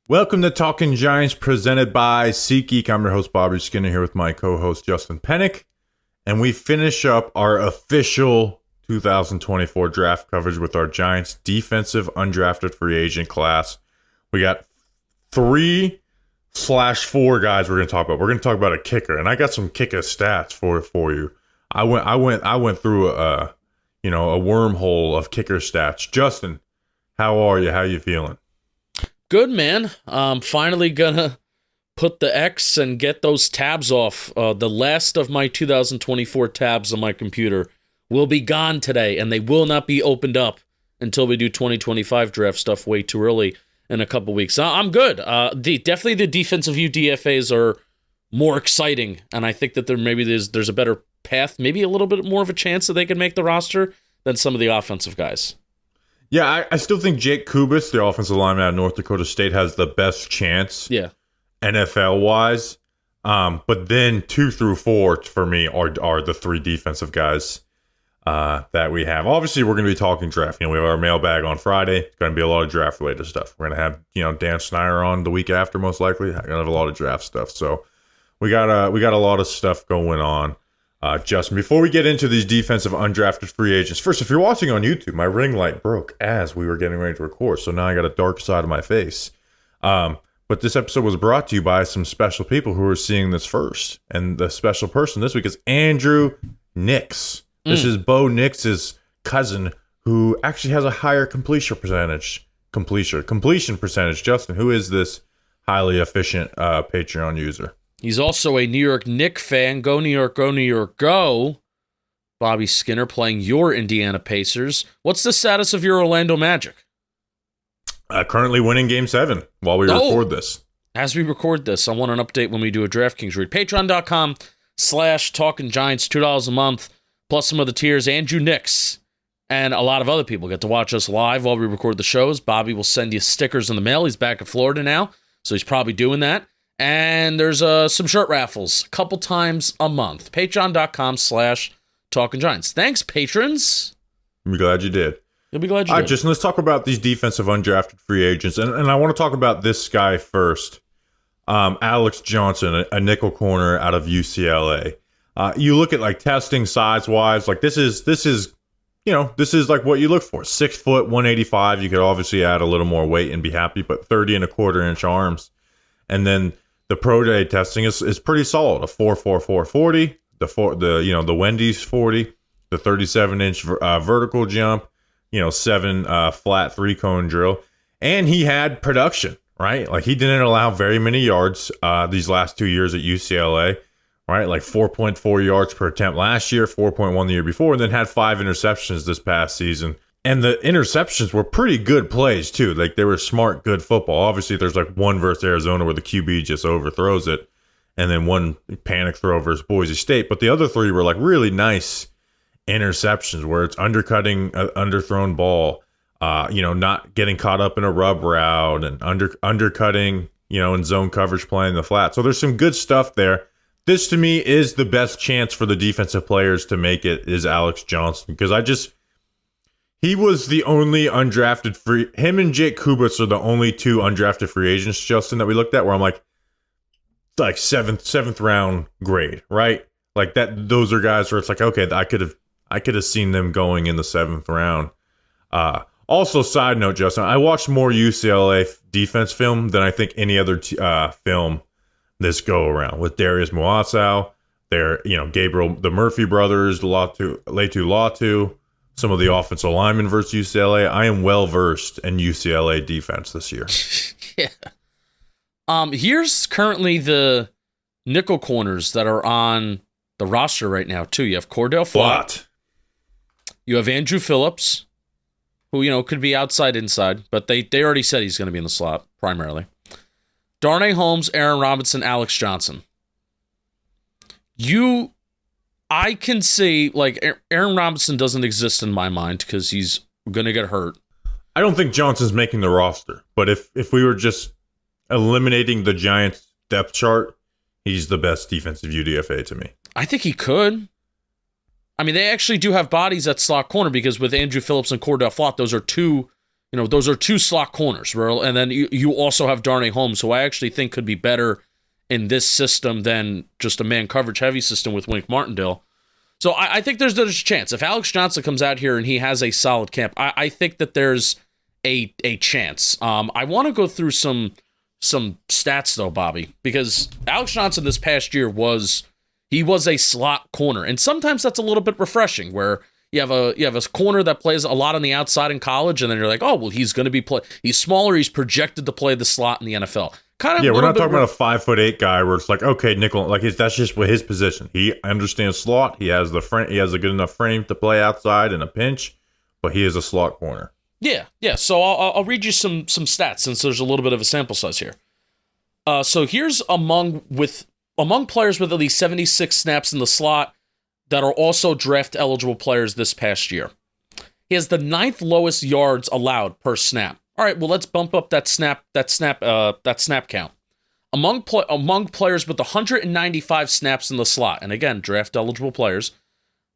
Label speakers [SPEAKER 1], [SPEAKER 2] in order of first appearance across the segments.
[SPEAKER 1] Welcome to Talking Giants, presented by SeatGeek. I'm your host, Bobby Skinner, here with my co-host, Justin Pennick. And we finish up our official 2024 draft coverage with our Giants defensive undrafted free agent class. We got 3/4 guys we're going to talk about. We're going to talk about a kicker, and I got some kicker stats for you. I went through a wormhole of kicker stats. Justin, how are you? How you feeling?
[SPEAKER 2] Good, man. I'm finally gonna put the X and get those tabs off. The last of my 2024 tabs on my computer will be gone today, and they will not be opened up until we do 2025 draft stuff way too early in a couple weeks. I'm good. Definitely the defensive UDFAs are more exciting, and I think that there's a better path, maybe a little bit more of a chance that they can make the roster than some of the offensive guys.
[SPEAKER 1] Yeah, I still think Jake Kubis, the offensive lineman out of North Dakota State, has the best chance.
[SPEAKER 2] Yeah,
[SPEAKER 1] NFL-wise. But then 2 through 4 for me are the 3 defensive guys that we have. Obviously, we're going to be talking draft. We have our mailbag on Friday. It's going to be a lot of draft-related stuff. We're going to have Dan Snyder on the week after, most likely. We're going to have a lot of draft stuff. So we got a lot of stuff going on. Justin, before we get into these defensive undrafted free agents, first, if you're watching on YouTube, my ring light broke as we were getting ready to record, so now I got a dark side of my face. But this episode was brought to you by some special people who are seeing this first, and the special person this week is Andrew Nix. This is Bo Nix's cousin, who actually has a higher completion percentage. Justin, who is this highly efficient Patreon user?
[SPEAKER 2] He's also a New York Knicks fan. Go New York, go New York, go. Bobby Skinner playing your Indiana Pacers. What's the status of your Orlando Magic?
[SPEAKER 1] Currently winning Game 7 while we record this.
[SPEAKER 2] As we record this, I want an update when we do a DraftKings read. Patreon.com/Talking Giants, $2 a month, plus some of the tiers. Andrew Nix and a lot of other people get to watch us live while we record the shows. Bobby will send you stickers in the mail. He's back in Florida now, so he's probably doing that. And there's some shirt raffles a couple times a month. Patreon.com/Talking Giants. Thanks, patrons.
[SPEAKER 1] I'm glad you did.
[SPEAKER 2] You'll be glad you
[SPEAKER 1] did. All
[SPEAKER 2] did.
[SPEAKER 1] right, Justin, let's talk about these defensive undrafted free agents. And I want to talk about this guy first. Alex Johnson, a nickel corner out of UCLA. You look at like testing size-wise, like this is like what you look for. 6 foot, 185. You could obviously add a little more weight and be happy, but 30 1/4 inch arms. And then the pro day testing is pretty solid. A 4.44 40, the Wendy's 40, the 37-inch vertical jump, 7 flat 3-cone drill, and he had production, right? Like he didn't allow very many yards these last 2 years at UCLA, right? Like 4.4 yards per attempt last year, 4.1 the year before, and then had 5 interceptions this past season. And the interceptions were pretty good plays, too. Like, they were smart, good football. Obviously, there's like one versus Arizona where the QB just overthrows it, and then one panic throw versus Boise State. But the other 3 were like really nice interceptions where it's undercutting an underthrown ball, not getting caught up in a rub route and undercutting, in zone coverage playing the flat. So there's some good stuff there. This, to me, is the best chance for the defensive players to make it is Alex Johnson, because he was the only undrafted free. Him and Jake Kubis are the only 2 undrafted free agents, Justin, that we looked at. Where I'm like seventh round grade, right? Like that. Those are guys where it's like, okay, I could have seen them going in the 7th round. Also, side note, Justin, I watched more UCLA defense film than I think any other film this go around with Darius Muasau, Gabriel, the Murphy brothers, Letu Latu. Some of the offensive linemen versus UCLA. I am well versed in UCLA defense this year.
[SPEAKER 2] Yeah. Here's currently the nickel corners that are on the roster right now, too. You have Cordell Flott. You have Andrew Phillips, who, could be outside, inside, but they already said he's going to be in the slot, primarily. Darnay Holmes, Aaron Robinson, Alex Johnson. I can see, like, Aaron Robinson doesn't exist in my mind because he's going to get hurt.
[SPEAKER 1] I don't think Johnson's making the roster, but if we were just eliminating the Giants depth chart, he's the best defensive UDFA to me.
[SPEAKER 2] I think he could. I mean, they actually do have bodies at slot corner because with Andrew Phillips and Cordell Flott, those are 2 those are two slot corners. And then you also have Darnay Holmes, who I actually think could be better in this system than just a man coverage heavy system with Wink Martindale. So I think there's a chance. If Alex Johnson comes out here and he has a solid camp, I think that there's a chance. I want to go through some stats though, Bobby, because Alex Johnson this past year was a slot corner, and sometimes that's a little bit refreshing where you have a corner that plays a lot on the outside in college, and then you're like, oh well, he's going to he's smaller, he's projected to play the slot in the NFL.
[SPEAKER 1] We're not talking about a 5'8" guy where it's like, okay, nickel, like that's just his position. He understands slot. He has the frame. He has a good enough frame to play outside in a pinch, but he is a slot corner. Yeah.
[SPEAKER 2] So I'll read you some stats since there's a little bit of a sample size here. So here's among players with at least 76 snaps in the slot that are also draft eligible players this past year. He has the 9th lowest yards allowed per snap. All right, well let's bump up that snap count. Among players with 195 snaps in the slot, and again, draft eligible players,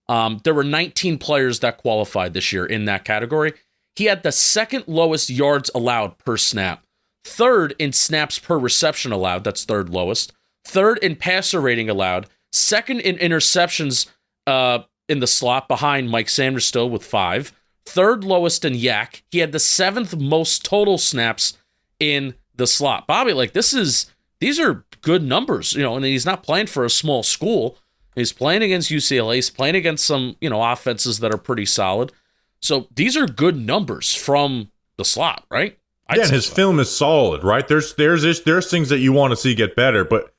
[SPEAKER 2] there were 19 players that qualified this year in that category. He had the 2nd lowest yards allowed per snap, 3rd in snaps per reception allowed, that's 3rd lowest, 3rd in passer rating allowed, 2nd in interceptions in the slot behind Mike Sanders still with 5, 3rd lowest in yak. He had the 7th most total snaps in the slot. Bobby, like these are good numbers, and he's not playing for a small school. He's playing against UCLA. He's playing against some, offenses that are pretty solid. So these are good numbers from the slot, right?
[SPEAKER 1] And his film is solid, right? There's things that you want to see get better, but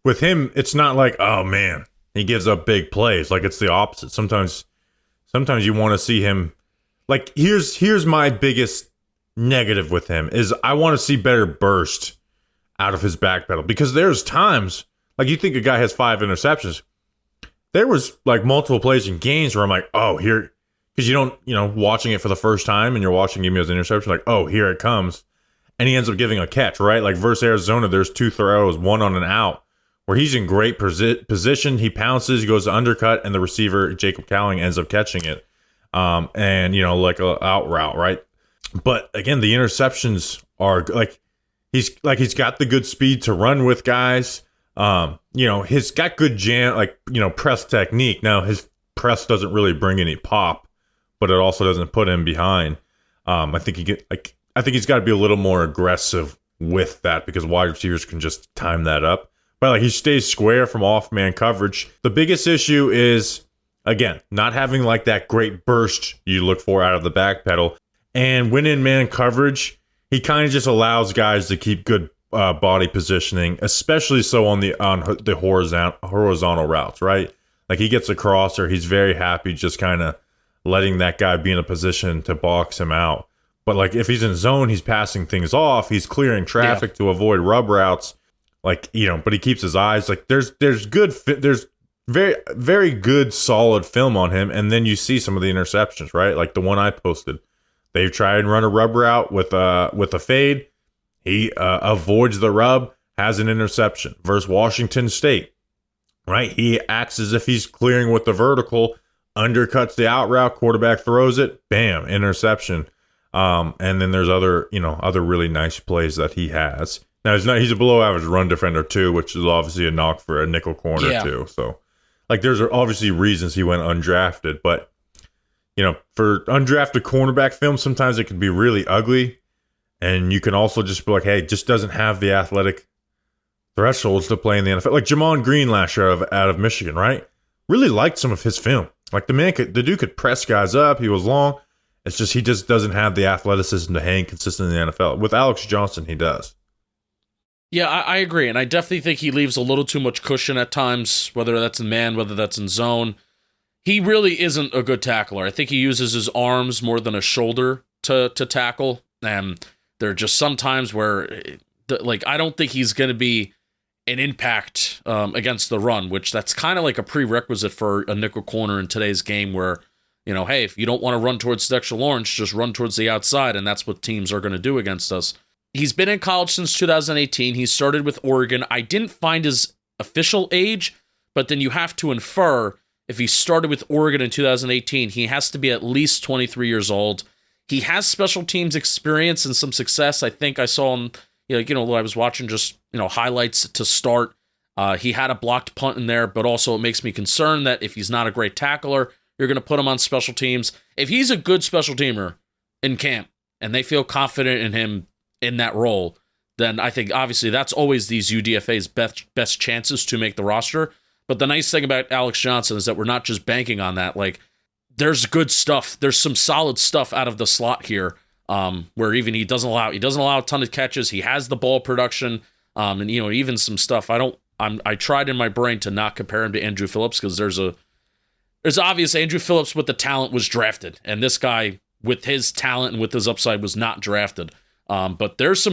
[SPEAKER 1] with him, it's not like, oh man, he gives up big plays. Like it's the opposite. Sometimes you want to see him. Like here's my biggest negative with him is I want to see better burst out of his back pedal, because there's times like you think a guy has 5 interceptions. There was like multiple plays in games where I'm like, oh, here, because you don't, watching it for the first time and you're watching him as an interception, like, oh, here it comes. And he ends up giving a catch, right? Like versus Arizona, there's 2 throws, 1 on an out, where he's in great position. He pounces, he goes to undercut, and the receiver, Jacob Cowling, ends up catching it. And like a out route, right? But again, the interceptions are he's got the good speed to run with guys. He's got good press technique. Now his press doesn't really bring any pop, but it also doesn't put him behind. I think he's got to be a little more aggressive with that, because wide receivers can just time that up. But he stays square from off man coverage. The biggest issue is, again, not having like that great burst you look for out of the back pedal. And when in man coverage, he kind of just allows guys to keep good body positioning, especially so on the horizontal routes, right? Like he gets across, or he's very happy just kind of letting that guy be in a position to box him out. But like if he's in zone, he's passing things off, he's clearing traffic to avoid rub routes. But he keeps his eyes, like there's very, very good, solid film on him. And then you see some of the interceptions, right? Like the one I posted. They've tried and run a rub route with a fade. He avoids the rub, has an interception. Versus Washington State, right? He acts as if he's clearing with the vertical, undercuts the out route, quarterback throws it, bam, interception. And then there's other really nice plays that he has. Now he's a below average run defender too, which is obviously a knock for a nickel corner too. So there's obviously reasons he went undrafted, but for undrafted cornerback film, sometimes it can be really ugly. And you can also just be like, hey, just doesn't have the athletic thresholds to play in the NFL. Like Jamon Green last year out of Michigan, right? Really liked some of his film. Like the dude could press guys up. He was long. It's just he just doesn't have the athleticism to hang consistently in the NFL. With Alex Johnson, he does.
[SPEAKER 2] Yeah, I agree. And I definitely think he leaves a little too much cushion at times, whether that's in man, whether that's in zone. He really isn't a good tackler. I think he uses his arms more than a shoulder to tackle. And there are just some times where, I don't think he's going to be an impact against the run, which that's kind of like a prerequisite for a nickel corner in today's game where, hey, if you don't want to run towards Dexter Lawrence, just run towards the outside, and that's what teams are going to do against us. He's been in college since 2018. He started with Oregon. I didn't find his official age, but then you have to infer if he started with Oregon in 2018, he has to be at least 23 years old. He has special teams experience and some success. I think I saw him, I was watching just, highlights to start. He had a blocked punt in there, but also it makes me concerned that if he's not a great tackler, you're going to put him on special teams. If he's a good special teamer in camp and they feel confident in him in that role, then I think obviously that's always these UDFA's best chances to make the roster. But the nice thing about Alex Johnson is that we're not just banking on that. Like, there's good stuff. There's some solid stuff out of the slot here, where even he doesn't allow a ton of catches. He has the ball production, and even some stuff. I tried in my brain to not compare him to Andrew Phillips because there's obvious Andrew Phillips with the talent was drafted, and this guy with his talent and with his upside was not drafted. But there is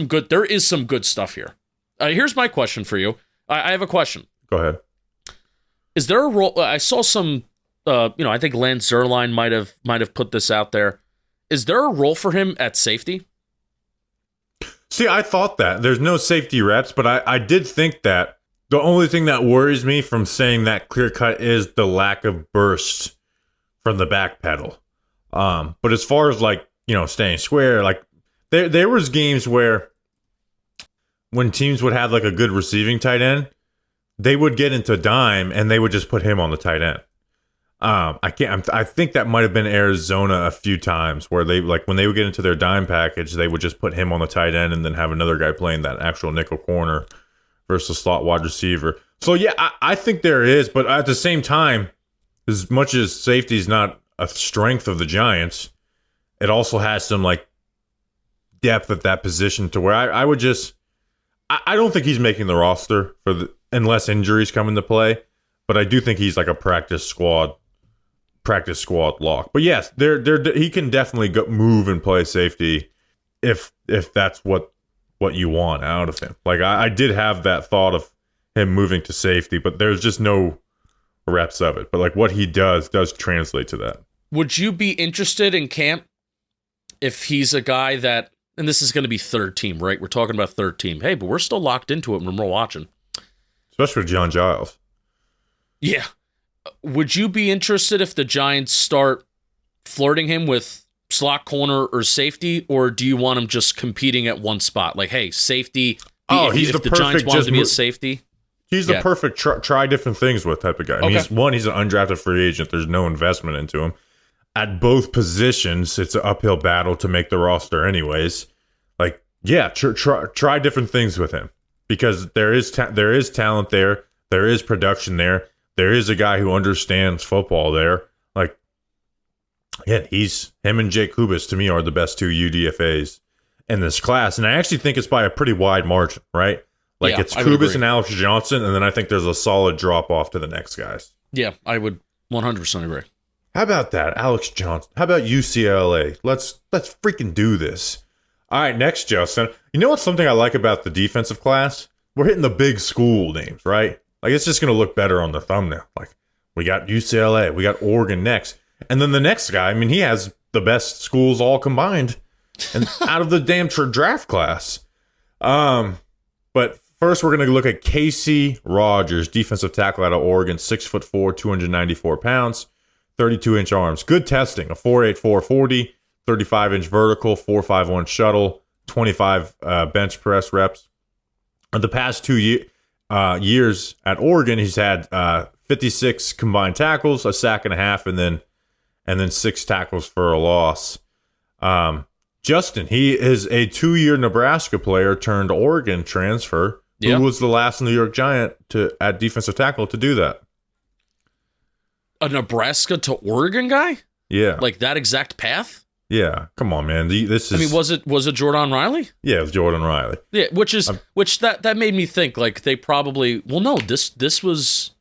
[SPEAKER 2] some good stuff here. Here's my question for you. I have a question.
[SPEAKER 1] Go ahead.
[SPEAKER 2] Is there a role? I saw some, I think Lance Zierlein might have put this out there. Is there a role for him at safety?
[SPEAKER 1] See, I thought that. There's no safety reps, but I did think that. The only thing that worries me from saying that clear cut is the lack of burst from the back pedal. But as far as staying square, there was games where when teams would have a good receiving tight end, they would get into dime and they would just put him on the tight end. I think that might have been Arizona a few times where they when they would get into their dime package, they would just put him on the tight end and then have another guy playing that actual nickel corner versus slot wide receiver. So yeah, I think there is, but at the same time, as much as safety is not a strength of the Giants, it also has some depth at that position to where I would just I don't think he's making the roster unless injuries come into play, but I do think he's a practice squad lock. But yes, he can definitely move and play safety if that's what you want out of him. I did have that thought of him moving to safety, but there's just no reps of it. But what he does translate to that.
[SPEAKER 2] Would you be interested in camp if he's a guy that, and this is going to be third team, right? We're talking about third team. Hey, but we're still locked into it when we're watching.
[SPEAKER 1] Especially with John Giles.
[SPEAKER 2] Yeah. Would you be interested if the Giants start flirting him with slot corner or safety, or do you want him just competing at one spot? Hey, safety.
[SPEAKER 1] He's
[SPEAKER 2] if the Giants wanted to be a safety.
[SPEAKER 1] He's the perfect try different things with type of guy. I mean, he's an undrafted free agent. There's no investment into him. At both positions, it's an uphill battle to make the roster anyways. Try different things with him because there is talent there. There is production there. There is a guy who understands football there. Him and Jake Kubas to me are the best two UDFAs in this class. And I actually think it's by a pretty wide margin, right? It's Kubas and Alex Johnson, and then I think there's a solid drop off to the next guys.
[SPEAKER 2] Yeah, I would 100% agree.
[SPEAKER 1] How about that, Alex Johnson? How about UCLA? Let's freaking do this. All right, next, Justin. You know what's something I like about the defensive class? We're hitting the big school names, right? It's just going to look better on the thumbnail. We got UCLA, we got Oregon next. And then the next guy, I mean, he has the best schools all combined and out of the damn draft class. But first, we're going to look at Casey Rogers, defensive tackle out of Oregon, 6'4", 294 pounds, 32-inch arms. Good testing, a 4.8, 440, 35-inch vertical, 4.51 shuttle, 25 bench press reps. In the past 2 years at Oregon, he's had 56 combined tackles, a sack and a half, and then 6 tackles for a loss. Justin, he is a 2-year Nebraska player turned Oregon transfer. Who was the last New York Giant at defensive tackle to do that?
[SPEAKER 2] A Nebraska to Oregon guy?
[SPEAKER 1] Yeah.
[SPEAKER 2] That exact path?
[SPEAKER 1] Yeah. Come on, man. This is.
[SPEAKER 2] I mean, was it Jordan Riley?
[SPEAKER 1] Yeah, it was Jordan Riley.
[SPEAKER 2] Yeah, which that made me think they probably. Well, no, this was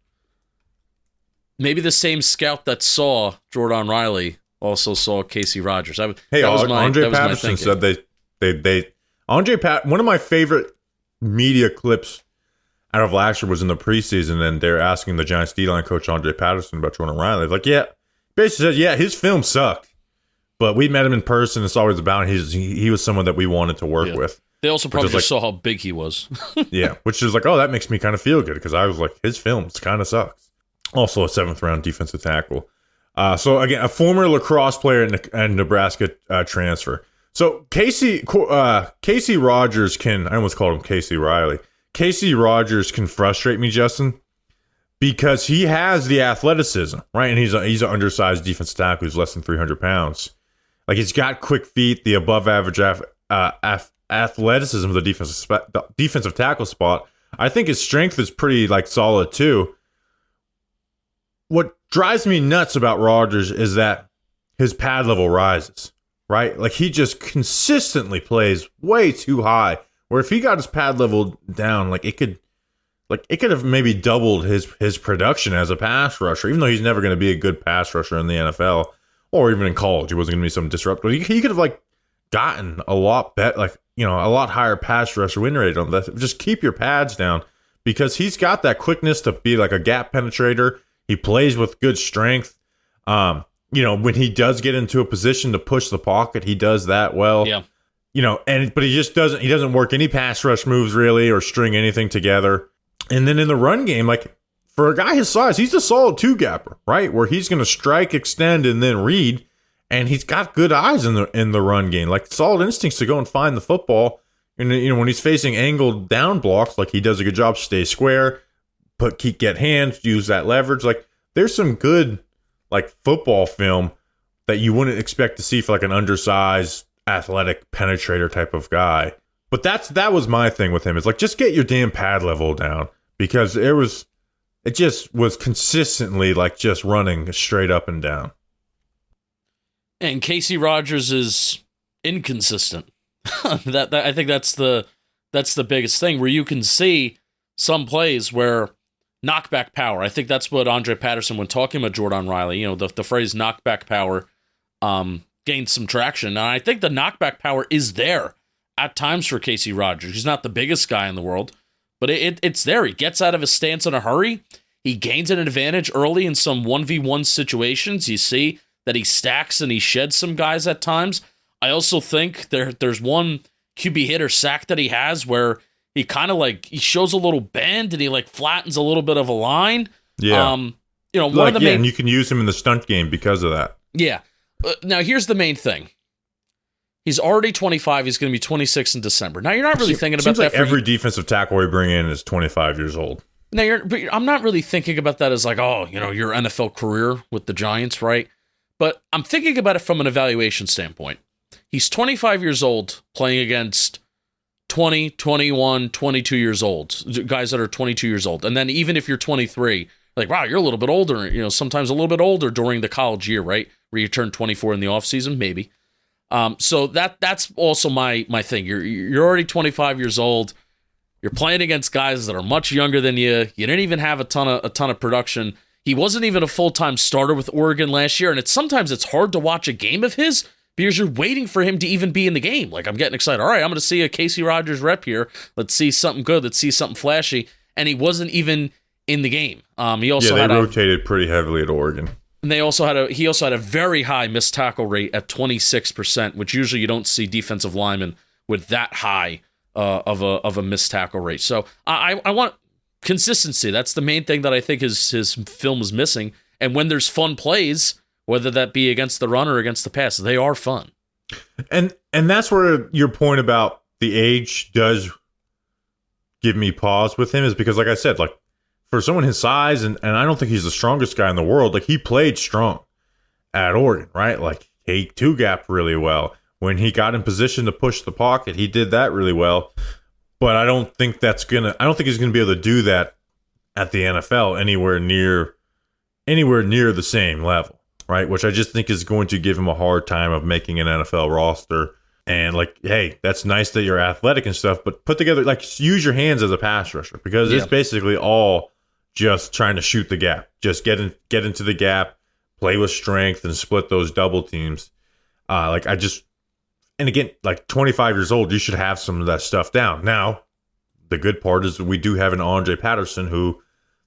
[SPEAKER 2] maybe the same scout that saw Jordan Riley also saw Casey Rogers.
[SPEAKER 1] Andre Patterson said one of my favorite media clips out of last year was in the preseason, and they're asking the Giants D-line coach Andre Patterson about Jordan Riley. Basically said, his film sucked, but we met him in person. It's always about he was someone that we wanted to work with.
[SPEAKER 2] They also probably just saw how big he was.
[SPEAKER 1] Yeah, which is that makes me kind of feel good because I was his film kind of sucks. Also a 7th round defensive tackle. So again, a former lacrosse player and Nebraska transfer. So Casey Rogers I almost called him Casey Riley. Casey Rogers can frustrate me, Justin, because he has the athleticism, right? And he's an undersized defensive tackle who's less than 300 pounds. Like, he's got quick feet, the above average athleticism of the defensive tackle spot. I think his strength is pretty solid too. What drives me nuts about Rogers is that his pad level rises, right? Like, he just consistently plays way too high. Where if he got his pad level down, it could have maybe doubled his production as a pass rusher, even though he's never going to be a good pass rusher in the NFL or even in college. He wasn't going to be some disruptor. He could have gotten a lot better, a lot higher pass rusher win rate on that. Just keep your pads down, because he's got that quickness to be like a gap penetrator. He plays with good strength. When he does get into a position to push the pocket, he does that well.
[SPEAKER 2] Yeah.
[SPEAKER 1] But he just doesn't work any pass rush moves really or string anything together. And then in the run game, for a guy his size, he's a solid two-gapper, right? Where he's going to strike, extend, and then read. And he's got good eyes in the run game, solid instincts to go and find the football. And when he's facing angled down blocks, he does a good job, stay square, get hands, use that leverage. There's some good football film that you wouldn't expect to see for an undersized, athletic penetrator type of guy. But that was my thing with him. Is just get your damn pad level down, because it just was consistently just running straight up and down.
[SPEAKER 2] And Casey Rogers is inconsistent. that I think that's the biggest thing, where you can see some plays where knockback power. I think that's what Andre Patterson, when talking about Jordan Riley, the phrase knockback power gained some traction. And I think the knockback power is there at times for Casey Rogers. He's not the biggest guy in the world, but it's there. He gets out of his stance in a hurry. He gains an advantage early in some 1v1 situations. You see that he stacks and he sheds some guys at times. I also think there's one QB hit or sack that he has where he kind of he shows a little bend and he flattens a little bit of a line.
[SPEAKER 1] Yeah.
[SPEAKER 2] One of the main,
[SPEAKER 1] and you can use him in the stunt game because of that.
[SPEAKER 2] Yeah. Now here's the main thing. He's already 25. He's going to be 26 in December. Now you're not really thinking about that.
[SPEAKER 1] Every defensive tackle we bring in is 25 years old.
[SPEAKER 2] Now I'm not really thinking about that as your NFL career with the Giants, right? But I'm thinking about it from an evaluation standpoint. He's 25 years old playing against 20, 21, 22 years old, guys that are 22 years old. And then even if you're 23, wow, you're a little bit older, sometimes a little bit older during the college year, right? Where you turn 24 in the offseason, maybe. So that's also my thing. You're already 25 years old. You're playing against guys that are much younger than you. You didn't even have a ton of production. He wasn't even a full-time starter with Oregon last year, and sometimes it's hard to watch a game of his because you're waiting for him to even be in the game. I'm getting excited. All right, I'm going to see a Casey Rogers rep here. Let's see something good. Let's see something flashy. And he wasn't even in the game. He rotated
[SPEAKER 1] pretty heavily at Oregon.
[SPEAKER 2] And he also had a very high missed tackle rate at 26%, which usually you don't see defensive linemen with that high of a missed tackle rate. So I want consistency. That's the main thing that I think his film is missing. And when there's fun plays, whether that be against the run or against the pass, they are fun.
[SPEAKER 1] And that's where your point about the age does give me pause with him, is because, like I said, for someone his size, and I don't think he's the strongest guy in the world, he played strong at Oregon, right? He two-gapped really well. When he got in position to push the pocket, he did that really well. But I don't think he's gonna be able to do that at the NFL anywhere near the same level, right? Which I just think is going to give him a hard time of making an NFL roster. And hey, that's nice that you're athletic and stuff, but put together, use your hands as a pass rusher, because it's basically all just trying to shoot the gap. Just get into the gap, play with strength, and split those double teams. And again, 25 years old, you should have some of that stuff down. Now, the good part is that we do have an Andre Patterson who,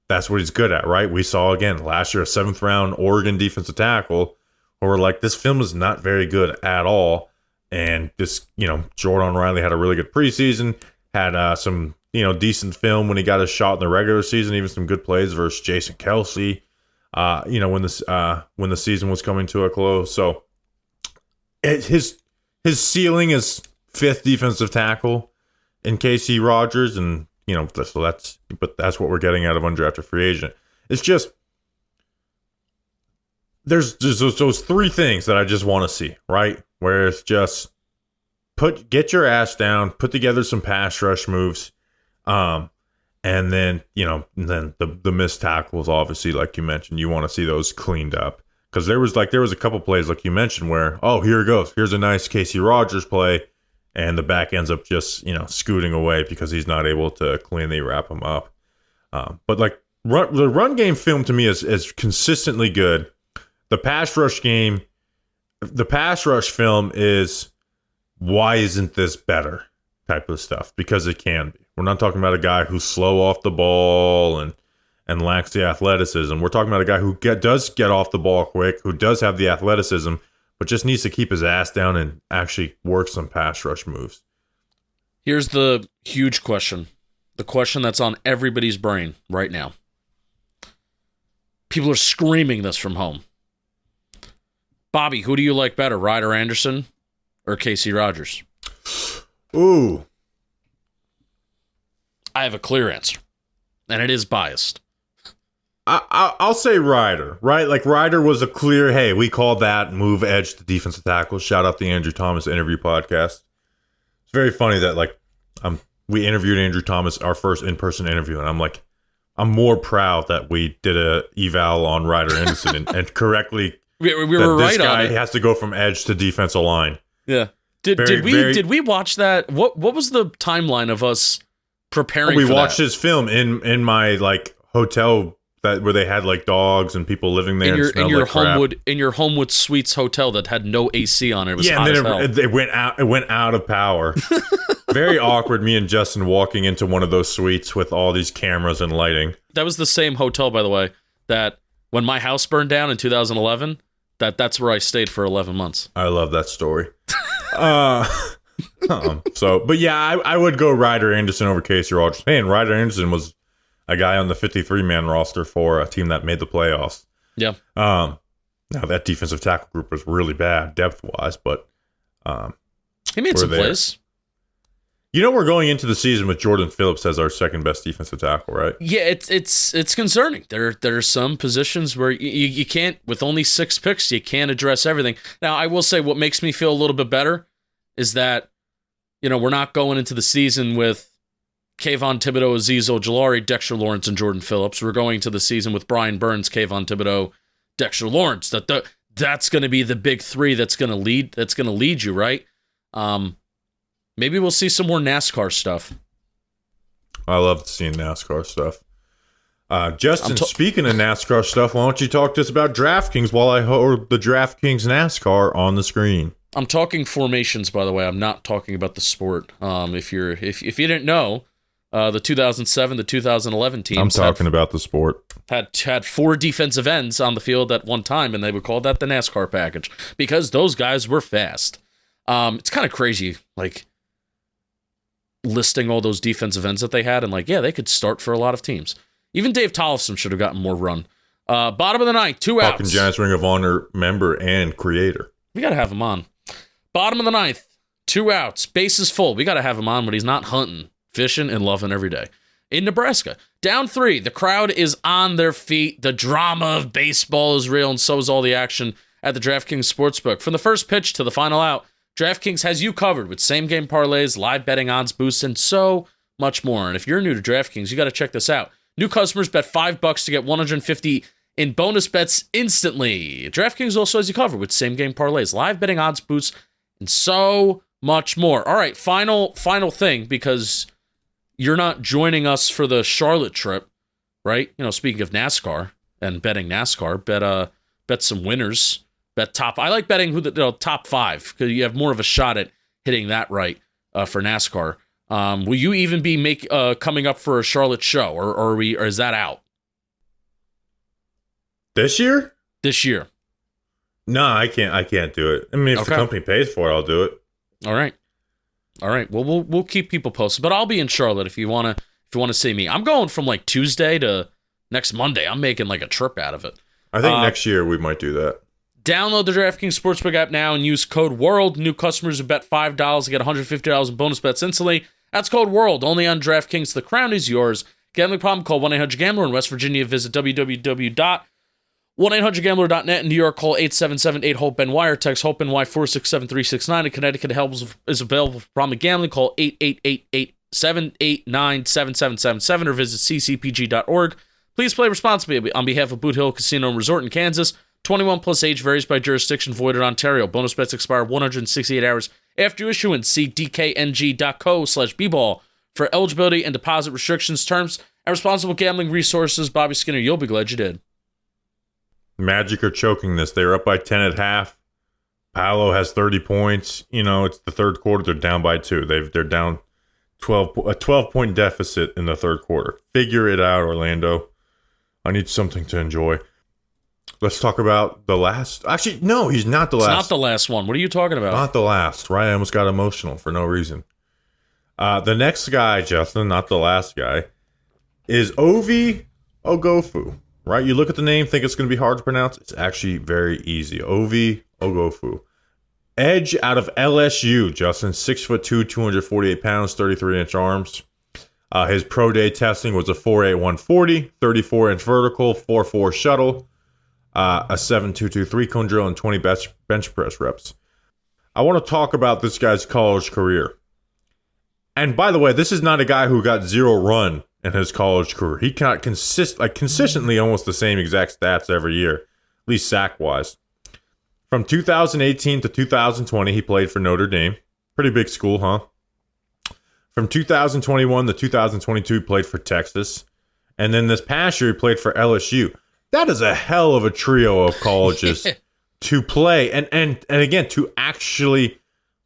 [SPEAKER 1] that's what he's good at, right? We saw, again, last year, a 7th-round Oregon defensive tackle, where we're this film is not very good at all. And this, Jordan Riley had a really good preseason, had some, decent film when he got his shot in the regular season, even some good plays versus Jason Kelsey. when the season was coming to a close. So his ceiling is 5th defensive tackle in Casey Rogers, and so that's what we're getting out of undrafted free agent. It's just there's those 3 things that I just want to see, right? Where it's just get your ass down, put together some pass rush moves, and then the missed tackles, obviously, like you mentioned, you want to see those cleaned up, because there was a couple plays like you mentioned where, oh, here it goes, here's a nice Casey Rogers play, and the back ends up just scooting away because he's not able to cleanly wrap him up. But like the run game film to me is consistently good. The pass rush film is, why isn't this better type of stuff? Because it can be. We're not talking about a guy who's slow off the ball and lacks the athleticism. We're talking about a guy who does get off the ball quick, who does have the athleticism, but just needs to keep his ass down and actually work some pass rush moves.
[SPEAKER 2] Here's the huge question. The question that's on everybody's brain right now. People are screaming this from home. Bobby, who do you like better, Ryder Anderson or Casey Rogers?
[SPEAKER 1] Ooh.
[SPEAKER 2] I have a clear answer, and it is biased.
[SPEAKER 1] I'll say Ryder, right? Like, Ryder was a clear, hey, we called that move edge to defensive tackle. Shout out the Andrew Thomas interview podcast. It's very funny that, we interviewed Andrew Thomas, our first in-person interview, and I'm more proud that we did a eval on Ryder Anderson and correctly.
[SPEAKER 2] We were right on it. This guy
[SPEAKER 1] has to go from edge to defensive line.
[SPEAKER 2] Yeah. Did we watch that? What was the timeline of us preparing?
[SPEAKER 1] We
[SPEAKER 2] for
[SPEAKER 1] watched
[SPEAKER 2] that?
[SPEAKER 1] his film in my hotel where they had people living there.
[SPEAKER 2] In your Homewood Suites hotel that had no AC on it. It was hot as hell.
[SPEAKER 1] It went out of power. Very awkward. Me and Justin walking into one of those suites with all these cameras and lighting.
[SPEAKER 2] That was the same hotel, by the way, that when my house burned down in 2011. That's where I stayed for 11 months.
[SPEAKER 1] I love that story. But yeah, I would go Ryder Anderson over Casey Rogers. Man, Ryder Anderson was a guy on the 53-man roster for a team that made the playoffs.
[SPEAKER 2] Yeah.
[SPEAKER 1] Now that defensive tackle group was really bad depth-wise, but
[SPEAKER 2] he made some plays.
[SPEAKER 1] We're going into the season with Jordan Phillips as our second best defensive tackle, right?
[SPEAKER 2] Yeah, it's concerning. There are some positions where you can't, with only 6 picks, you can't address everything. Now, I will say what makes me feel a little bit better is that, we're not going into the season with Kayvon Thibodeau, Azeez Ojulari, Dexter Lawrence, and Jordan Phillips. We're going to the season with Brian Burns, Kayvon Thibodeau, Dexter Lawrence. That's going to be the big 3 that's going to lead you, right? Maybe we'll see some more NASCAR stuff.
[SPEAKER 1] I love seeing NASCAR stuff. Justin, speaking of NASCAR stuff, why don't you talk to us about DraftKings while I hold the DraftKings NASCAR on the screen?
[SPEAKER 2] I'm talking formations, by the way. I'm not talking about the sport. If you didn't know, the 2007 to 2011 teams.
[SPEAKER 1] I'm talking about the sport.
[SPEAKER 2] Had 4 defensive ends on the field at one time, and they would call that the NASCAR package because those guys were fast. It's kind of crazy, listing all those defensive ends that they had, and they could start for a lot of teams. Even Dave Tollefson should have gotten more run. Bottom of the ninth, 2 outs.
[SPEAKER 1] Fucking Giants Ring of Honor member and creator.
[SPEAKER 2] We got to have him on. Bottom of the ninth, 2 outs. Bases full. We got to have him on when he's not hunting, fishing, and loving every day. In Nebraska, down 3. The crowd is on their feet. The drama of baseball is real, and so is all the action at the DraftKings Sportsbook. From the first pitch to the final out, DraftKings has you covered with same-game parlays, live betting odds boosts, and so much more. And if you're new to DraftKings, you got to check this out. New customers bet $5 to get $150 in bonus bets instantly. DraftKings also has you covered with same-game parlays, live betting odds boosts, and so much more. All right, final thing, because you're not joining us for the Charlotte trip, right? Speaking of NASCAR and betting NASCAR, bet some winners. Bet top. I like betting top 5 because you have more of a shot at hitting that right for NASCAR. Will you even be coming up for a Charlotte show, or is that out
[SPEAKER 1] this year?
[SPEAKER 2] This year?
[SPEAKER 1] No, I can't do it. I mean, if the company pays for it, I'll do it.
[SPEAKER 2] All right. Well, we'll keep people posted, but I'll be in Charlotte if you wanna see me. I'm going from Tuesday to next Monday. I'm making a trip out of it.
[SPEAKER 1] I think next year we might do that.
[SPEAKER 2] Download the DraftKings Sportsbook app now and use code WORLD. New customers who bet $5 get $150 in bonus bets instantly. That's code WORLD, only on DraftKings. The crown is yours. Gambling problem? Call 1-800-GAMBLER. In West Virginia, visit www.1800gambler.net. In New York, call 877-8-HOPE-NY or text HOPE-NY 467-369. In Connecticut, help is available for problem gambling. Call 888-789-7777 or visit ccpg.org. Please play responsibly on behalf of Boot Hill Casino and Resort in Kansas. 21 plus age varies by jurisdiction, void in Ontario. Bonus bets expire 168 hours after issuance. See dkng.co/bball for eligibility and deposit restrictions, terms, and responsible gambling resources. Bobby Skinner, you'll be glad you did.
[SPEAKER 1] Magic are choking this. They were up by 10 at half. Paolo has 30 points. It's the third quarter. They're down by 2. They're down a 12-point deficit in the third quarter. Figure it out, Orlando. I need something to enjoy. Let's talk about the last. Actually, no, he's not the last.
[SPEAKER 2] It's not the last one. What are you talking about?
[SPEAKER 1] Not the last, right? I almost got emotional for no reason. The next guy, Justin, not the last guy, is Ovie Oghoufo, right? You look at the name, think it's going to be hard to pronounce. It's actually very easy. Ovie Oghoufo. Edge out of LSU, Justin. 6'2", 248 pounds, 33-inch arms. His pro day testing was a 4.8 140, 34-inch vertical, 4.4 shuttle, a 7.22 3-cone drill, and 20 bench press reps. I want to talk about this guy's college career. And by the way, this is not a guy who got zero run in his college career. He got consistently almost the same exact stats every year, at least sack-wise. From 2018 to 2020, he played for Notre Dame. Pretty big school, huh? From 2021 to 2022, he played for Texas. And then this past year, he played for LSU. That is a hell of a trio of colleges to play and again, to actually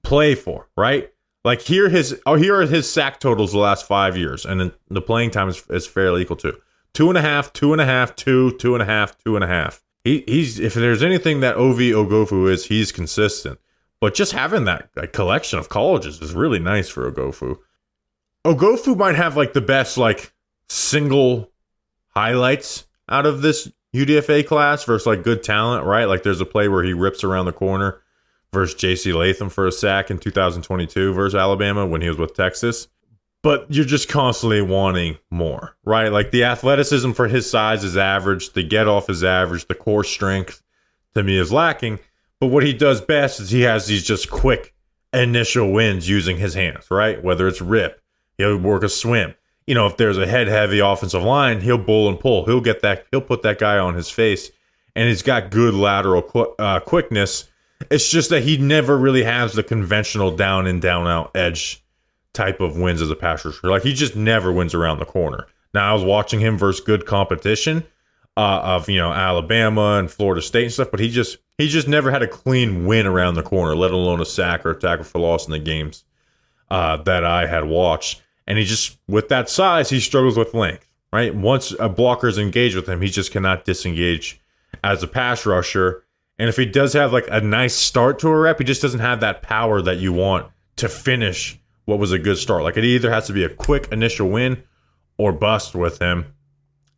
[SPEAKER 1] play for, right? Like here are his sack totals the last 5 years, and then the playing time is fairly equal to 2.5, 2.5, 2, 2.5, 2.5. He's if there's anything that Ovie Oghoufo is, he's consistent. But just having that collection of colleges is really nice for Oghoufo. Oghoufo might have the best single highlights out of this UDFA class versus good talent, right? There's a play where he rips around the corner versus J.C. Latham for a sack in 2022 versus Alabama when he was with Texas. But you're just constantly wanting more, right? The athleticism for his size is average. The get off is average. The core strength to me is lacking. But what he does best is he has these just quick initial wins using his hands, right? Whether it's rip, he'll work a swim. If there's a head-heavy offensive line, he'll bull and pull. He'll put that guy on his face, and he's got good lateral quickness. It's just that he never really has the conventional down and down out edge type of wins as a pass rusher. He just never wins around the corner. Now I was watching him versus good competition of Alabama and Florida State and stuff, but he just never had a clean win around the corner, let alone a sack or a tackle for loss in the games that I had watched. And he just, with that size, he struggles with length, right? Once a blocker is engaged with him, he just cannot disengage as a pass rusher. And if he does have a nice start to a rep, he just doesn't have that power that you want to finish what was a good start. It either has to be a quick initial win or bust with him.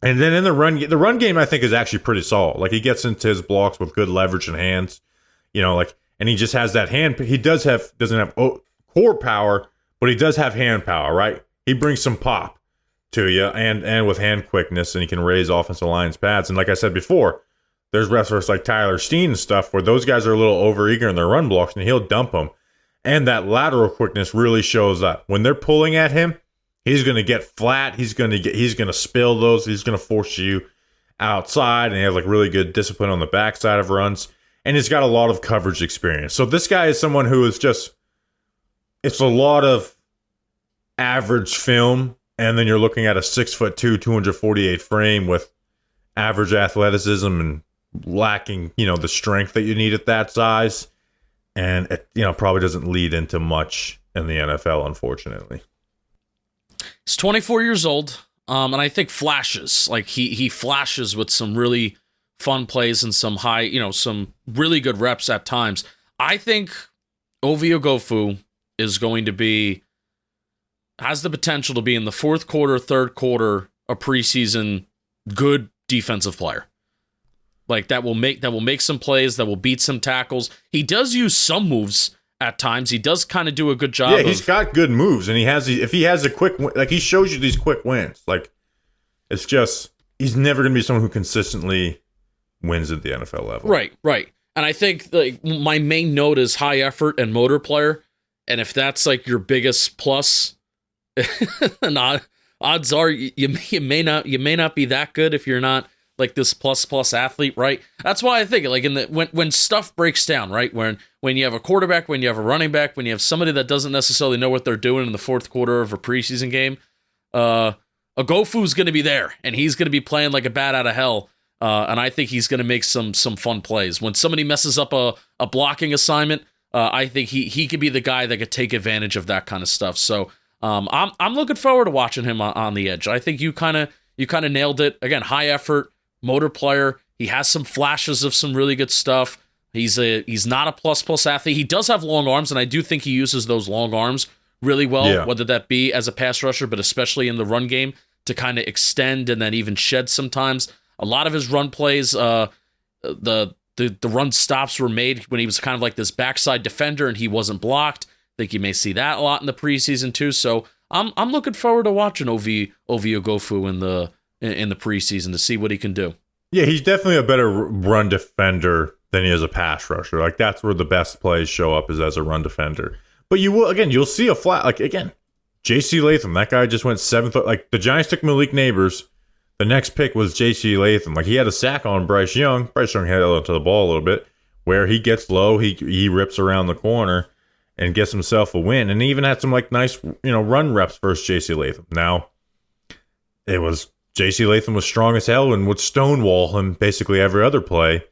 [SPEAKER 1] And then in the run game, I think is actually pretty solid. He gets into his blocks with good leverage and hands, and he just has that hand. He doesn't have core power, but he does have hand power, right? He brings some pop to you and with hand quickness, and he can raise offensive line's pads. And like I said before, there's wrestlers like Tyler Steen and stuff where those guys are a little overeager in their run blocks, and he'll dump them. And that lateral quickness really shows up. When they're pulling at him, he's going to get flat. He's going to spill those. He's going to force you outside, and he has really good discipline on the backside of runs. And he's got a lot of coverage experience. So this guy is someone who is just, it's a lot of average film, and then you're looking at a 6'2", 248 frame with average athleticism and lacking, the strength that you need at that size. And it, probably doesn't lead into much in the NFL, unfortunately.
[SPEAKER 2] He's 24 years old, and I think flashes. He flashes with some really fun plays and some high, some really good reps at times. I think Ovie Oghoufo is going to has the potential to be in the fourth quarter, third quarter, a preseason good defensive player. like that will make some plays, that will beat some tackles. He does use some moves at times. He does kind of do a good job.
[SPEAKER 1] Yeah, he's got good moves, and if he has a quick, like he shows you these quick wins. Like it's just he's never going to be someone who consistently wins at the NFL level.
[SPEAKER 2] Right. And I think like my main note is high effort and motor player. And if that's like your biggest plus, then odds are you may not be that good if you're not like this plus athlete, right? That's why I think like when stuff breaks down, right? When you have a quarterback, when you have a running back, when you have somebody that doesn't necessarily know what they're doing in the fourth quarter of a preseason game, Oghoufo going to be there, and he's going to be playing like a bat out of hell. And I think he's going to make some fun plays. When somebody messes up a blocking assignment, I think he could be the guy that could take advantage of that kind of stuff. So I'm looking forward to watching him on the edge. I think you kind of nailed it. Again, high effort, motor player. He has some flashes of some really good stuff. He's not a plus athlete. He does have long arms, and I do think he uses those long arms really well, whether that be as a pass rusher, but especially in the run game to kind of extend and then even shed sometimes. A lot of his run plays, the run stops were made when he was kind of like this backside defender and he wasn't blocked. I think you may see that a lot in the preseason too. So I'm looking forward to watching Ovie Oghoufo in the preseason to see what he can do.
[SPEAKER 1] Yeah, he's definitely a better run defender than he is a pass rusher. Like that's where the best plays show up is as a run defender. But you'll see a flat like again, J.C. Latham. That guy just went 7th. Like the Giants took Malik Neighbors. The next pick was J.C. Latham. Like he had a sack on Bryce Young. Bryce Young held onto the ball a little bit. Where he gets low, he rips around the corner and gets himself a win. And he even had some like nice run reps versus J.C. Latham. Now it was J.C. Latham was strong as hell and would stonewall him basically every other play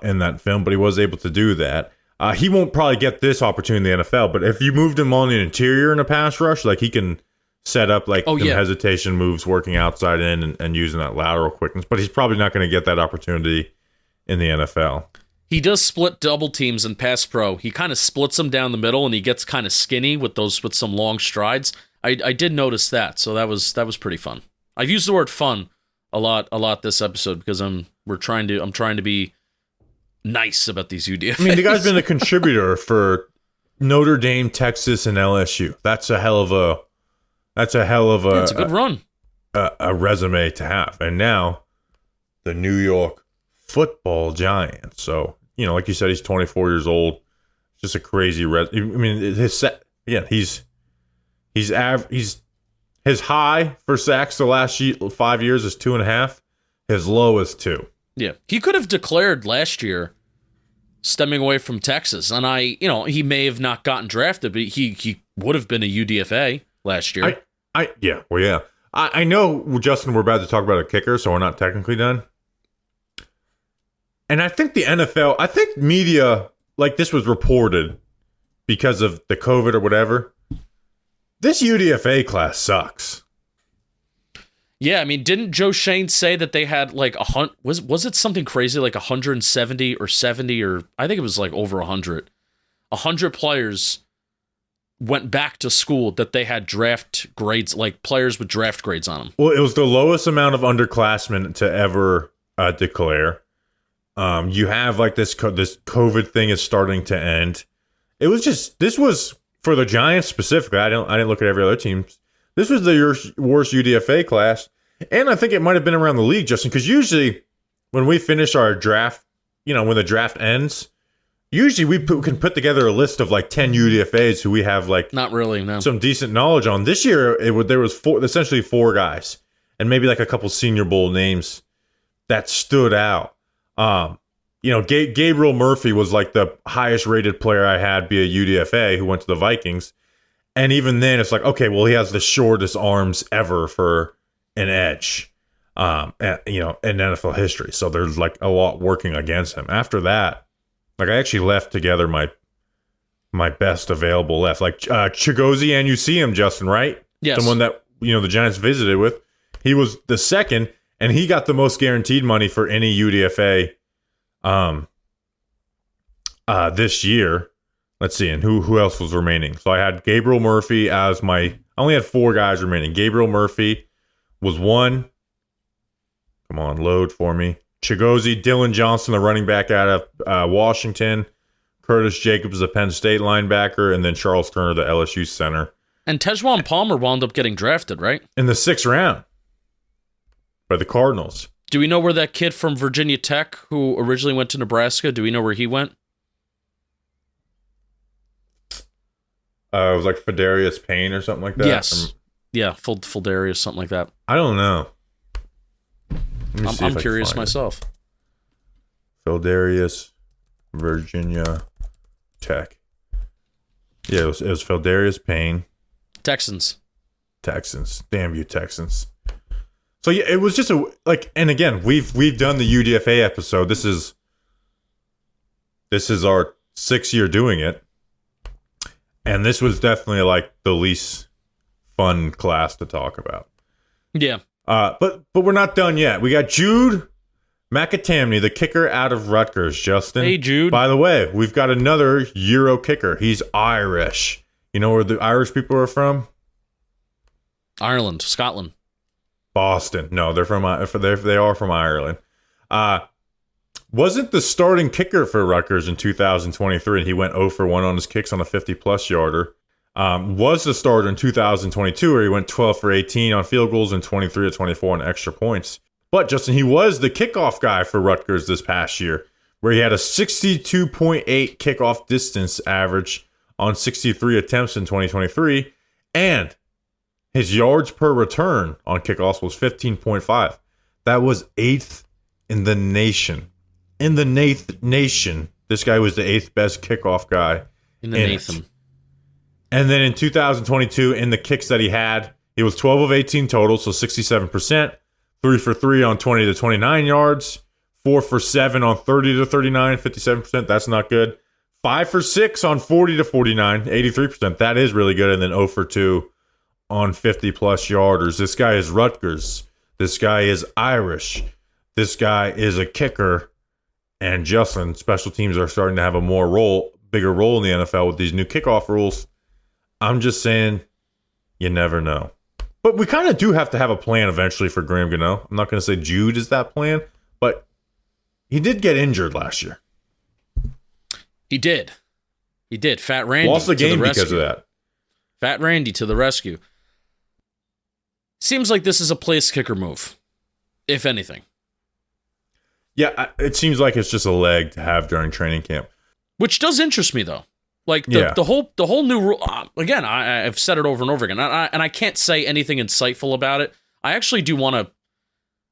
[SPEAKER 1] in that film, but he was able to do that. He won't probably get this opportunity in the NFL, but if you moved him on the interior in a pass rush, like he can set up like hesitation moves working outside in and using that lateral quickness, but he's probably not going to get that opportunity in the NFL.
[SPEAKER 2] He does split double teams in pass pro. He kind of splits them down the middle and he gets kind of skinny with some long strides. I did notice that, so that was pretty fun. I've used the word fun a lot this episode because I'm trying to be nice about these UDFAs.
[SPEAKER 1] I mean, the guy's been a contributor for Notre Dame, Texas, and LSU. That's a hell of a it's a good run.
[SPEAKER 2] A
[SPEAKER 1] resume to have. And now the New York Football Giants. So, like you said, he's 24 years old. Just a crazy I mean, his high for sacks the last 5 years is 2.5. His low is 2.
[SPEAKER 2] Yeah, he could have declared last year, stemming away from Texas, and he may have not gotten drafted, but he would have been a UDFA last year.
[SPEAKER 1] I know, Justin, we're about to talk about a kicker, so we're not technically done. And I think the NFL, media, like this was reported because of the COVID or whatever. This UDFA class sucks.
[SPEAKER 2] Yeah, I mean, didn't Joe Shane say that they had like was it something crazy like 170 or 70 or I think it was like over 100. 100 players went back to school that they had draft grades, like players with draft grades on them.
[SPEAKER 1] Well, it was the lowest amount of underclassmen to ever declare. You have like this COVID thing is starting to end. It was this was for the Giants specifically. I didn't look at every other team. This was the worst UDFA class, and I think it might have been around the league, Justin, because usually when we finish our draft, when the draft ends, usually we can put together a list of like 10 UDFAs who we have like
[SPEAKER 2] not really
[SPEAKER 1] some decent knowledge on. This year, there was essentially 4 guys, and maybe like a couple Senior Bowl names that stood out. Gabriel Murphy was like the highest rated player I had be a UDFA who went to the Vikings. And even then, it's like, okay, well, he has the shortest arms ever for an edge, in NFL history. So there's like a lot working against him. After that, like I actually left together my best available left. Like Chigozie, and you see him, Justin, right?
[SPEAKER 2] Yes.
[SPEAKER 1] Someone that the Giants visited with. He was the second, and he got the most guaranteed money for any UDFA this year. Let's see, and who else was remaining? So I had Gabriel Murphy as I only had 4 guys remaining. Gabriel Murphy was one. Come on, load for me. Chigozie, Dylan Johnson, the running back out of Washington, Curtis Jacobs, the Penn State linebacker, and then Charles Turner, the LSU center.
[SPEAKER 2] And Tejuan Palmer wound up getting drafted, right?
[SPEAKER 1] In the 6th round by the Cardinals.
[SPEAKER 2] Do we know where that kid from Virginia Tech, who originally went to Nebraska, do we know where he went?
[SPEAKER 1] It was like Fadarius Payne or something like that.
[SPEAKER 2] Yes. Yeah, Fuldarius, something like that.
[SPEAKER 1] I don't know.
[SPEAKER 2] I'm curious myself.
[SPEAKER 1] Fadarius, Virginia Tech. Yeah, it was Fadarius Payne.
[SPEAKER 2] Texans.
[SPEAKER 1] Damn you, Texans. So yeah, it was just and again, we've done the UDFA episode. This is our 6th year doing it. And this was definitely like the least fun class to talk about.
[SPEAKER 2] Yeah.
[SPEAKER 1] But we're not done yet. We got Jude McAtamney, the kicker out of Rutgers, Justin.
[SPEAKER 2] Hey, Jude.
[SPEAKER 1] By the way, we've got another Euro kicker. He's Irish. You know where the Irish people are from?
[SPEAKER 2] Ireland, Scotland.
[SPEAKER 1] Boston. No, they are from Ireland. Wasn't the starting kicker for Rutgers in 2023, and he went 0 for 1 on his kicks on a 50-plus yarder. Was the starter in 2022, where he went 12 for 18 on field goals and 23 to 24 on extra points. But, Justin, he was the kickoff guy for Rutgers this past year, where he had a 62.8 kickoff distance average on 63 attempts in 2023, and his yards per return on kickoffs was 15.5. That was 8th in the nation. In the nation, this guy was the 8th best kickoff guy.
[SPEAKER 2] In the Nathan.
[SPEAKER 1] And then in 2022, in the kicks that he had, he was 12 of 18 total, so 67%. 3 for 3 on 20 to 29 yards. 4 for 7 on 30 to 39, 57%. That's not good. 5 for 6 on 40 to 49, 83%. That is really good. And then 0 for 2 on 50-plus yarders. This guy is Rutgers. This guy is Irish. This guy is a kicker. And Justin, special teams are starting to have a bigger role in the NFL with these new kickoff rules. I'm just saying, you never know. But we kind of do have to have a plan eventually for Graham Gano. I'm not going to say Jude is that plan, but he did get injured last year.
[SPEAKER 2] He did. Fat Randy
[SPEAKER 1] lost the game because of that.
[SPEAKER 2] Fat Randy to the rescue. Seems like this is a place kicker move, if anything.
[SPEAKER 1] Yeah, it seems like it's just a leg to have during training camp.
[SPEAKER 2] Which does interest me, though. Like, the whole new rule... again, I've said it over and over again, and I can't say anything insightful about it. I actually do want to...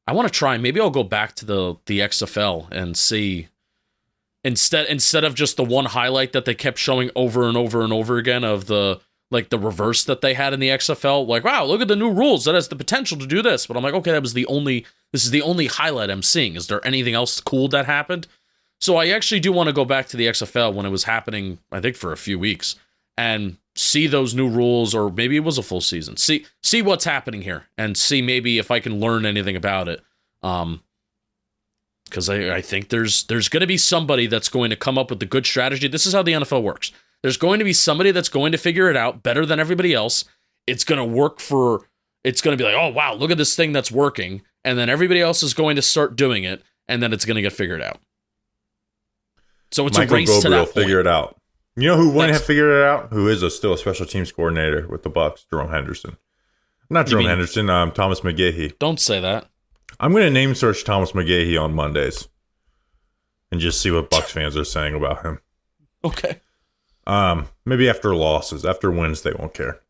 [SPEAKER 2] I want to try. Maybe I'll go back to the XFL and see... Instead of just the one highlight that they kept showing over and over and over again of the reverse that they had in the XFL, like, wow, look at the new rules that has the potential to do this. But I'm like, okay, this is the only highlight I'm seeing. Is there anything else cool that happened? So I actually do want to go back to the XFL when it was happening, I think, for a few weeks and see those new rules, or maybe it was a full season. See what's happening here and see maybe if I can learn anything about it. Because I think there's going to be somebody that's going to come up with the good strategy. This is how the NFL works. There's going to be somebody that's going to figure it out better than everybody else. It's going to work it's going to be like, oh, wow, look at this thing that's working. And then everybody else is going to start doing it, and then it's going to get figured out. So it's
[SPEAKER 1] Michael
[SPEAKER 2] a race to that point.
[SPEAKER 1] Figure it out. You know who wouldn't have figured it out? Who is still a special teams coordinator with the Bucs? Jerome Henderson. Not Jerome Henderson, Thomas McGahee.
[SPEAKER 2] Don't say that.
[SPEAKER 1] I'm going to name search Thomas McGahee on Mondays and just see what Bucs fans are saying about him.
[SPEAKER 2] Okay.
[SPEAKER 1] Maybe after losses. After wins, they won't care.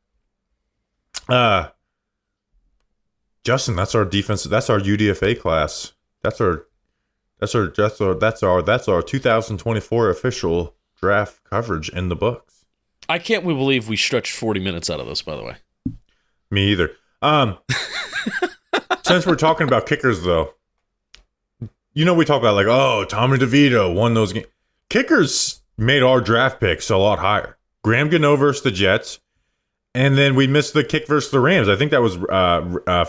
[SPEAKER 1] Justin, that's our defense. That's our UDFA class. That's our 2024 official draft coverage in the books.
[SPEAKER 2] I can't believe we stretched 40 minutes out of this, by the way.
[SPEAKER 1] Me either. Since we're talking about kickers, though, we talk about Tommy DeVito won those games. Kickers made our draft picks a lot higher. Graham Gano versus the Jets, and then we missed the kick versus the Rams. I think that was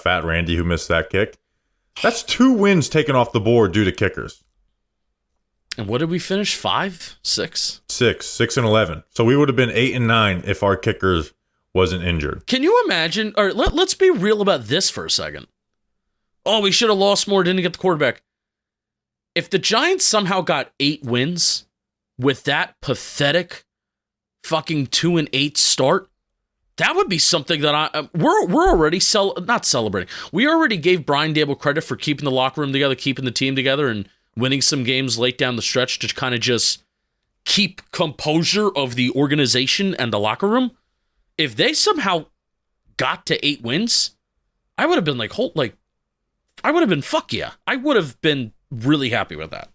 [SPEAKER 1] Fat Randy who missed that kick. That's 2 wins taken off the board due to kickers.
[SPEAKER 2] And what did we finish? 5? 6?
[SPEAKER 1] 6 and 11. So we would have been 8 and 9 if our kickers wasn't injured.
[SPEAKER 2] Can you imagine? Or let's be real about this for a second. Oh, we should have lost more, didn't get the quarterback. if the Giants somehow got 8 wins with that pathetic fucking 2-8 start, that would be something that we're already not celebrating. We already gave Brian Daboll credit for keeping the locker room together, keeping the team together, and winning some games late down the stretch to kind of just keep composure of the organization and the locker room. If they somehow got to 8 wins, I would have been fuck yeah. I would have been really happy with that.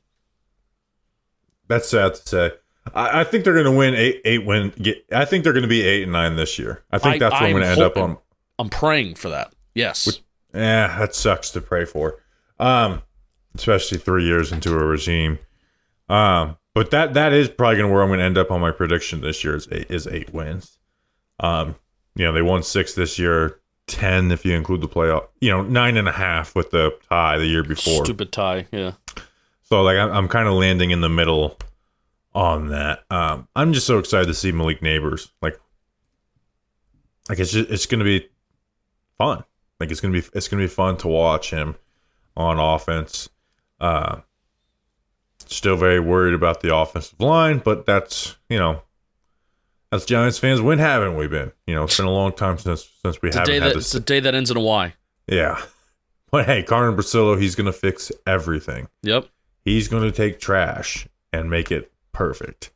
[SPEAKER 1] That's sad to say. I think they're going to win 8 win. I think they're going to be 8-9 this year. I think that's what I'm going to end up on.
[SPEAKER 2] I'm praying for that. Yes.
[SPEAKER 1] That sucks to pray for. Especially 3 years into a regime. But that is probably going to where I'm going to end up on my prediction this year is 8 wins. They won 6 this year, 10 if you include the playoff. 9.5 with the tie the year before.
[SPEAKER 2] Stupid tie, yeah.
[SPEAKER 1] So like I'm kind of landing in the middle on that. I'm just so excited to see Malik Neighbors. Like it's going to be fun. Like it's going to be fun to watch him on offense. Still very worried about the offensive line, but that's as Giants fans, when haven't we been? It's been a long time since we haven't had this.
[SPEAKER 2] It's a day that ends in a Y.
[SPEAKER 1] Yeah. But hey, Carmen Brasillo, he's going to fix everything.
[SPEAKER 2] Yep. He's
[SPEAKER 1] going to take trash and make it perfect.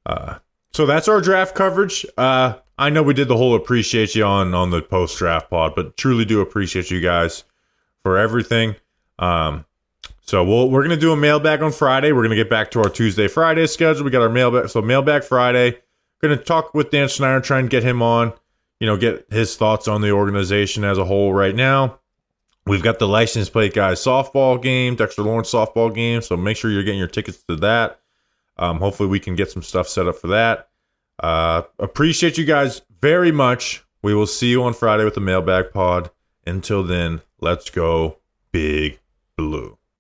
[SPEAKER 1] So that's our draft coverage. I know we did the whole appreciate you on the post-draft pod, but truly do appreciate you guys for everything. So we're going to do a mailbag on Friday. We're going to get back to our Tuesday, Friday schedule. We got our mailbag. So mailbag Friday. Going to talk with Dan Schneider, try and get him on, get his thoughts on the organization as a whole right now. We've got the license plate guys softball game, Dexter Lawrence softball game. So make sure you're getting your tickets to that. Hopefully we can get some stuff set up for that. Appreciate you guys very much. We will see you on Friday with the mailbag pod. Until then, let's go Big